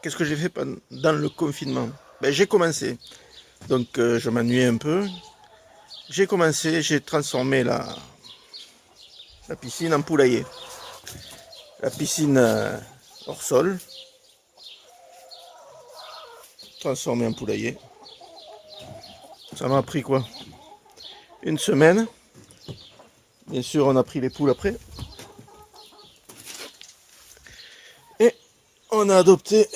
qu'est-ce que j'ai fait pendant le confinement? Ben, j'ai commencé, donc je m'ennuyais un peu. J'ai commencé, j'ai transformé la piscine en poulailler. La piscine hors sol, transformée en poulailler. Ça m'a pris quoi? Une semaine. Bien sûr, on a pris les poules après. Et on a adopté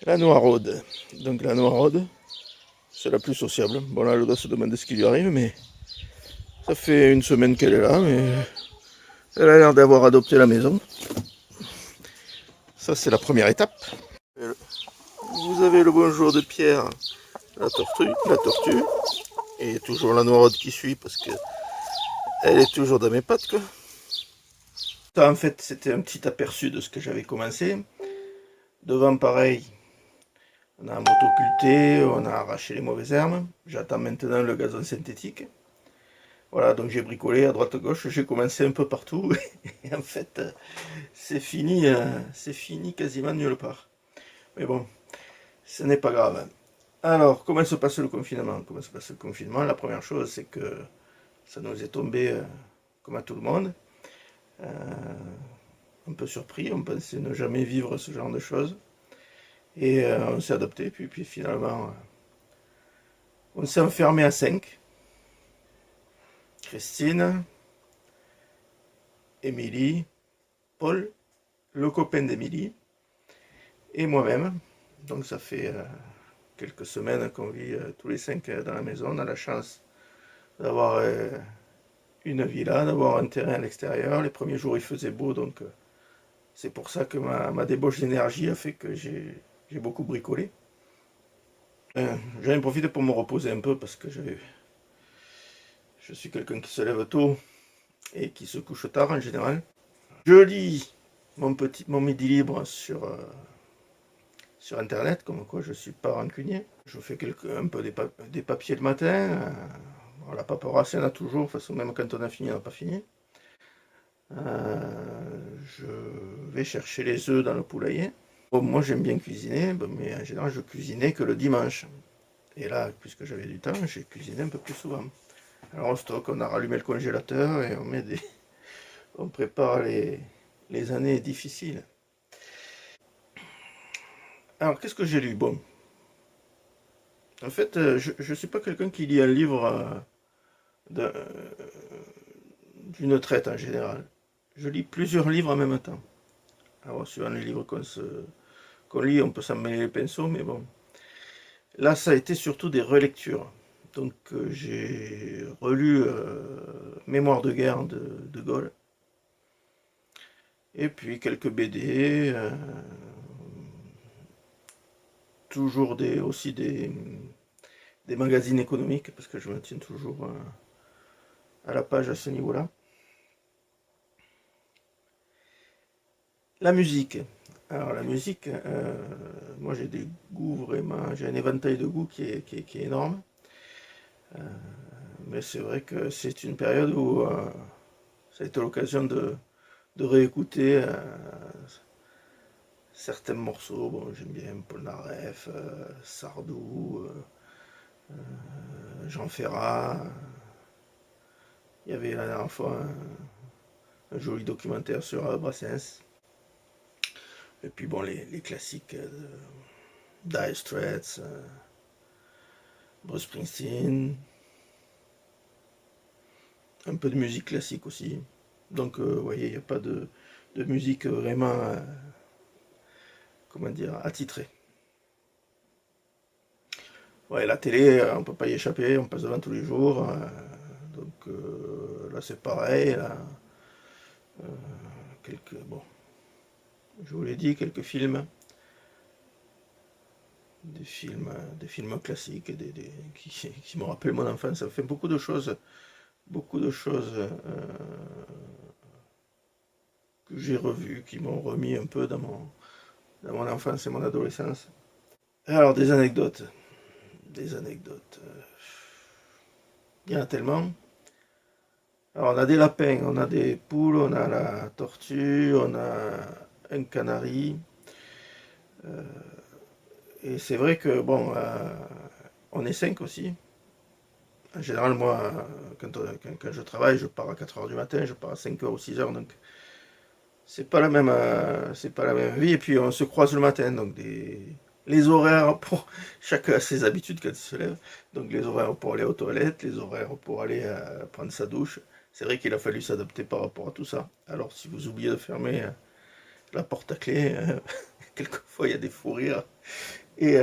la noiraude. Donc la noiraude, c'est la plus sociable. Bon là, elle doit se demander ce qui lui arrive, mais ça fait une semaine qu'elle est là, mais elle a l'air d'avoir adopté la maison. Ça, c'est la première étape. Vous avez le bonjour de Pierre, la tortue, et toujours la noiraude qui suit parce que elle est toujours dans mes pattes, quoi. Ça, en fait, c'était un petit aperçu de ce que j'avais commencé. Devant, pareil, on a motoculté, on a arraché les mauvaises herbes. J'attends maintenant le gazon synthétique. Voilà, donc j'ai bricolé à droite à gauche, j'ai commencé un peu partout. Et en fait, c'est fini quasiment nulle part. Mais bon, ce n'est pas grave. Alors, comment se passe le confinement? Comment se passe le confinement? La première chose, c'est que ça nous est tombé comme à tout le monde. Euh, un peu surpris, on pensait ne jamais vivre ce genre de choses. Et on s'est adapté, puis finalement, on s'est enfermé à 5. Christine, Émilie, Paul, le copain d'Émilie, et moi-même. Donc ça fait quelques semaines qu'on vit tous les 5 dans la maison. On a la chance d'avoir une villa, d'avoir un terrain à l'extérieur. Les premiers jours il faisait beau, donc c'est pour ça que ma débauche d'énergie a fait que j'ai beaucoup bricolé. J'en ai profité pour me reposer un peu parce que je suis quelqu'un qui se lève tôt et qui se couche tard en général. Je lis mon midi libre sur internet, comme quoi je suis pas rancunier. Je fais un peu des papiers le matin. Bon, la paperasse, il y en a toujours, de toute façon, même quand on a fini, on n'a pas fini. Je vais chercher les œufs dans le poulailler. Bon, moi j'aime bien cuisiner, bon, mais en général je cuisinais que le dimanche. Et là, puisque j'avais du temps, j'ai cuisiné un peu plus souvent. Alors on stocke, on a rallumé le congélateur et on prépare les années difficiles. Alors qu'est-ce que j'ai lu? Bon, en fait, je ne suis pas quelqu'un qui lit un livre d'une traite en général. Je lis plusieurs livres en même temps. Alors, suivant les livres qu'on lit, on peut s'en mêler les pinceaux, mais bon. Là, ça a été surtout des relectures. Donc, j'ai relu Mémoire de guerre de Gaulle, et puis quelques BD, toujours aussi des magazines économiques, parce que je me tiens toujours à la page à ce niveau-là. La musique. Alors la musique, moi j'ai des goûts vraiment, j'ai un éventail de goûts qui est énorme. Euh, mais c'est vrai que c'est une période où ça a été l'occasion de réécouter certains morceaux. Bon, j'aime bien Paul Naref, Sardou, Jean Ferrat. Il y avait la dernière fois un joli documentaire sur Brassens. Et puis bon, les classiques Dire Straits, Bruce Springsteen, un peu de musique classique aussi. Donc, vous voyez, il n'y a pas de musique vraiment, comment dire, attitrée. Ouais, la télé, on peut pas y échapper, on passe devant tous les jours. Donc là, c'est pareil. Là, bon, je vous l'ai dit, quelques films, des films classiques, qui me rappellent mon enfance. Ça fait beaucoup de choses que j'ai revues, qui m'ont remis un peu dans mon enfance et mon adolescence. Alors, des anecdotes. Des anecdotes. Il y en a tellement. Alors on a des lapins, on a des poules, on a la tortue, on a un canari. euh, et c'est vrai que bon, on est 5 aussi. En général, moi, quand je travaille, je pars à 4 heures du matin, je pars à 5 heures ou 6 heures, donc c'est pas la même vie. Et puis on se croise le matin, donc les horaires pour chacun a ses habitudes quand il se lève. Donc les horaires pour aller aux toilettes, les horaires pour aller prendre sa douche. C'est vrai qu'il a fallu s'adapter par rapport à tout ça. Alors si vous oubliez de fermer la porte à clé, quelquefois il y a des fous rires et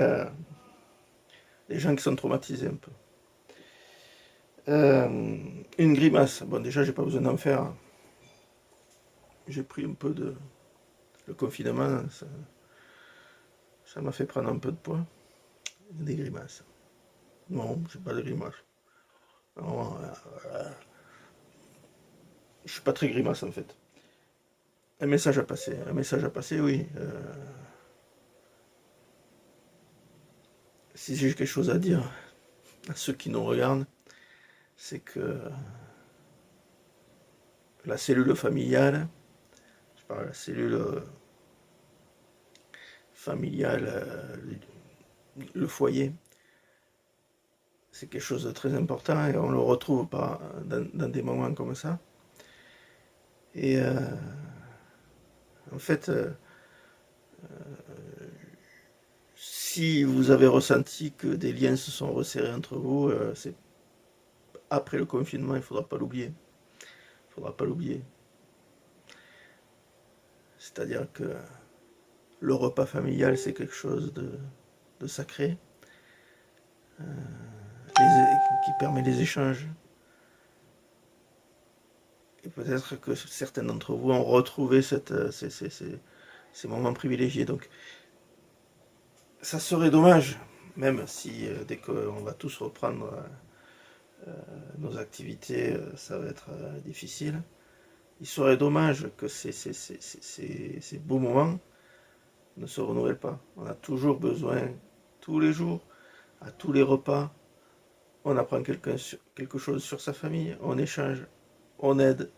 des gens qui sont traumatisés un peu. Une grimace. Bon, déjà j'ai pas besoin d'en faire. J'ai pris un peu de le confinement, ça m'a fait prendre un peu de poids. Des grimaces. Non, j'ai pas de grimace. Non, je suis pas très grimace en fait. Un message à passer, oui. Si j'ai quelque chose à dire à ceux qui nous regardent, c'est que la cellule familiale, je parle de la cellule familiale, le foyer, c'est quelque chose de très important et on le retrouve pas dans des moments comme ça. Et en fait, si vous avez ressenti que des liens se sont resserrés entre vous, c'est après le confinement, il faudra pas l'oublier. Il faudra pas l'oublier. C'est-à-dire que le repas familial, c'est quelque chose de sacré, qui permet les échanges. Et peut-être que certains d'entre vous ont retrouvé ces moments privilégiés. Donc, ça serait dommage, même si dès qu'on va tous reprendre nos activités, ça va être difficile. Il serait dommage que ces beaux moments ne se renouvellent pas. On a toujours besoin, tous les jours, à tous les repas, on apprend quelque chose sur sa famille, on échange, on aide,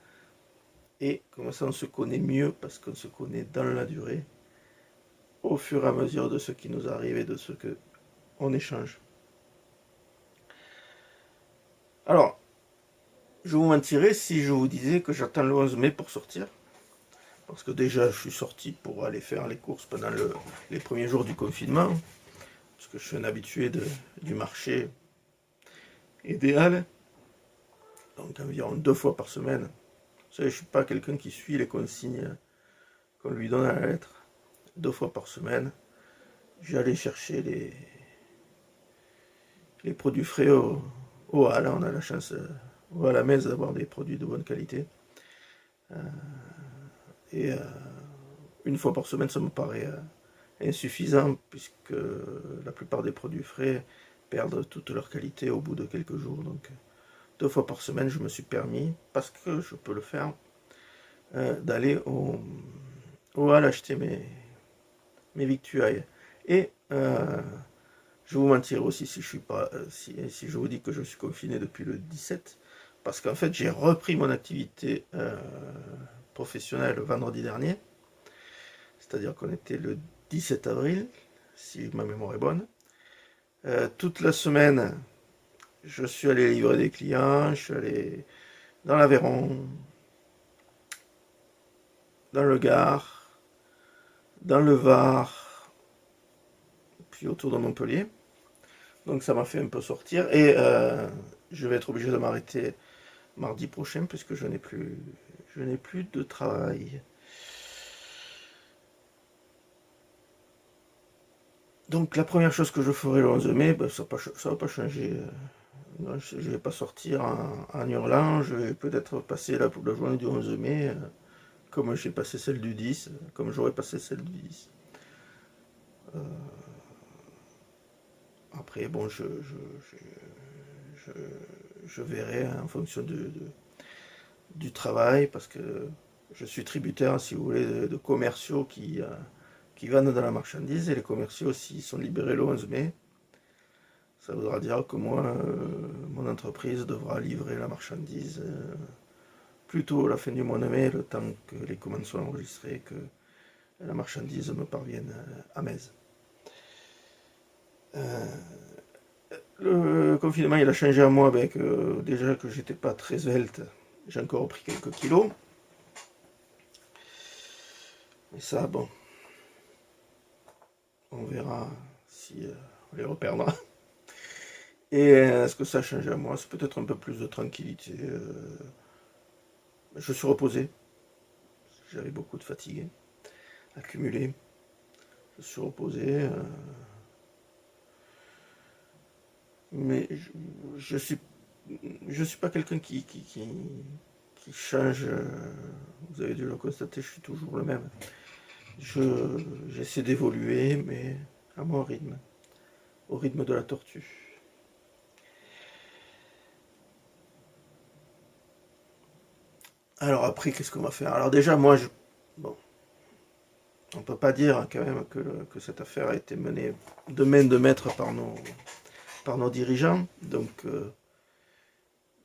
et comme ça on se connaît mieux parce qu'on se connaît dans la durée, au fur et à mesure de ce qui nous arrive et de ce que on échange. Alors, je vous mentirais si je vous disais que j'attends le 11 mai pour sortir, parce que déjà je suis sorti pour aller faire les courses pendant les premiers jours du confinement, parce que je suis un habitué du marché idéal, donc environ 2 fois par semaine. Vous savez, je ne suis pas quelqu'un qui suit les consignes qu'on lui donne à la lettre. 2 fois par semaine, j'allais chercher les produits frais au Hall. On a la chance à la messe d'avoir des produits de bonne qualité. Et 1 fois par semaine, ça me paraît insuffisant puisque la plupart des produits frais perdent toute leur qualité au bout de quelques jours. Donc 2 fois par semaine, je me suis permis, parce que je peux le faire, d'aller au Hall acheter mes victuailles. Et je vous mentirai aussi si je suis pas, si je vous dis que je suis confiné depuis le 17, parce qu'en fait j'ai repris mon activité professionnelle le vendredi dernier, c'est-à-dire qu'on était le 17 avril, si ma mémoire est bonne. Toute la semaine, je suis allé livrer des clients, je suis allé dans l'Aveyron, dans le Gard, dans le Var, puis autour de Montpellier. Donc ça m'a fait un peu sortir et je vais être obligé de m'arrêter mardi prochain puisque je n'ai plus de travail. Donc la première chose que je ferai le 11 mai, ben, ça va pas changer. Je ne vais pas sortir en hurlant, je vais peut-être passer la journée du 11 mai comme j'ai passé celle du 10, comme j'aurais passé celle du 10. Après, bon, je, je verrai en fonction du travail parce que je suis tributaire, si vous voulez, de commerciaux qui vendent de la marchandise et les commerciaux, s'ils sont libérés le 11 mai, ça voudra dire que moi, mon entreprise devra livrer la marchandise plutôt la fin du mois de mai, le temps que les commandes soient enregistrées, que la marchandise me parvienne à Metz. Le confinement, il a changé à moi avec déjà que j'étais pas très svelte, j'ai encore pris quelques kilos. Mais ça, bon, on verra si on les reperdra. Et ce que ça a changé à moi, c'est peut-être un peu plus de tranquillité. Je suis reposé. J'avais beaucoup de fatigue accumulée. Je suis reposé. Mais je suis pas quelqu'un qui change. Vous avez dû le constater, je suis toujours le même. J'essaie d'évoluer, mais à mon rythme, au rythme de la tortue. Alors après, qu'est-ce qu'on va faire? Alors déjà, bon, on peut pas dire quand même que cette affaire a été menée de main de maître par nos dirigeants. Donc,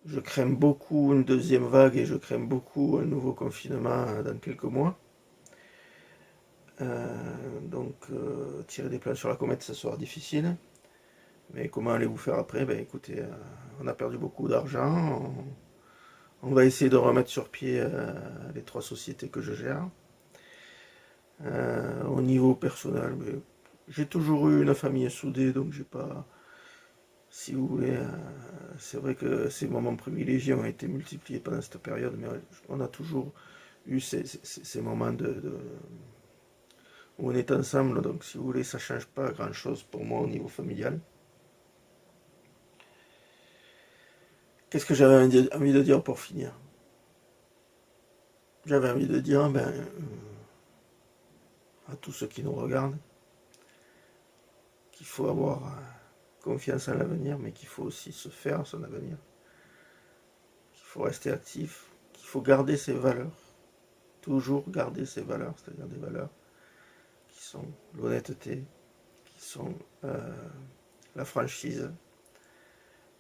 je crains beaucoup une deuxième vague et je crains beaucoup un nouveau confinement dans quelques mois. Tirer des plans sur la comète, ça sera difficile. Mais comment allez-vous faire après? Ben écoutez, on a perdu beaucoup d'argent. On va essayer de remettre sur pied les 3 sociétés que je gère. Au niveau personnel, ben, j'ai toujours eu une famille soudée, donc j'ai pas, si vous voulez, c'est vrai que ces moments privilégiés ont été multipliés pendant cette période, mais on a toujours eu ces moments où on est ensemble, donc si vous voulez, ça change pas grand-chose pour moi au niveau familial. Qu'est-ce que j'avais envie de dire pour finir? J'avais envie de dire, ben, à tous ceux qui nous regardent, qu'il faut avoir confiance en l'avenir, mais qu'il faut aussi se faire son avenir, qu'il faut rester actif, qu'il faut garder ses valeurs, toujours garder ses valeurs, c'est-à-dire des valeurs qui sont l'honnêteté, qui sont la franchise,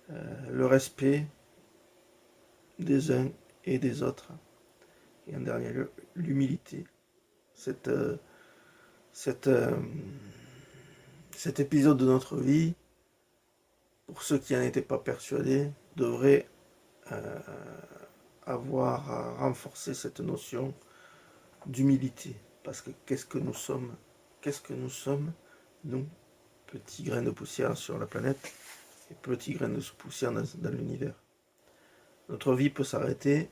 le respect des uns et des autres, et en dernier lieu, l'humilité. Cette, euh, cette, euh, Cet épisode de notre vie, pour ceux qui n'en étaient pas persuadés, devrait euh, avoir renforcé cette notion d'humilité. Parce que qu'est-ce que nous sommes? Qu'est-ce que nous sommes, nous, petits grains de poussière sur la planète et petits grains de poussière dans l'univers? Notre vie peut s'arrêter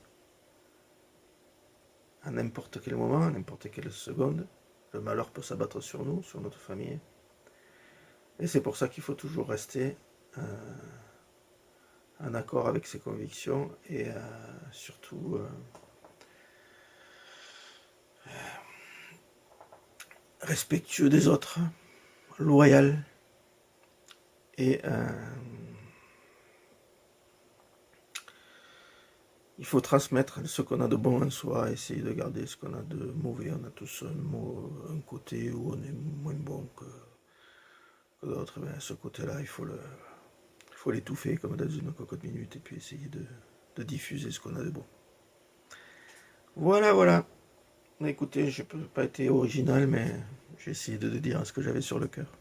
à n'importe quel moment, à n'importe quelle seconde. Le malheur peut s'abattre sur nous, sur notre famille. Et c'est pour ça qu'il faut toujours rester en accord avec ses convictions et surtout respectueux des autres, loyal et il faut transmettre ce qu'on a de bon en soi, essayer de garder ce qu'on a de mauvais. On a tous un côté où on est moins bon que d'autres, mais ce côté-là, il faut l'étouffer comme dans une cocotte minute et puis essayer de diffuser ce qu'on a de bon. Voilà, voilà. Écoutez, je n'ai pas été original, mais j'ai essayé de dire ce que j'avais sur le cœur.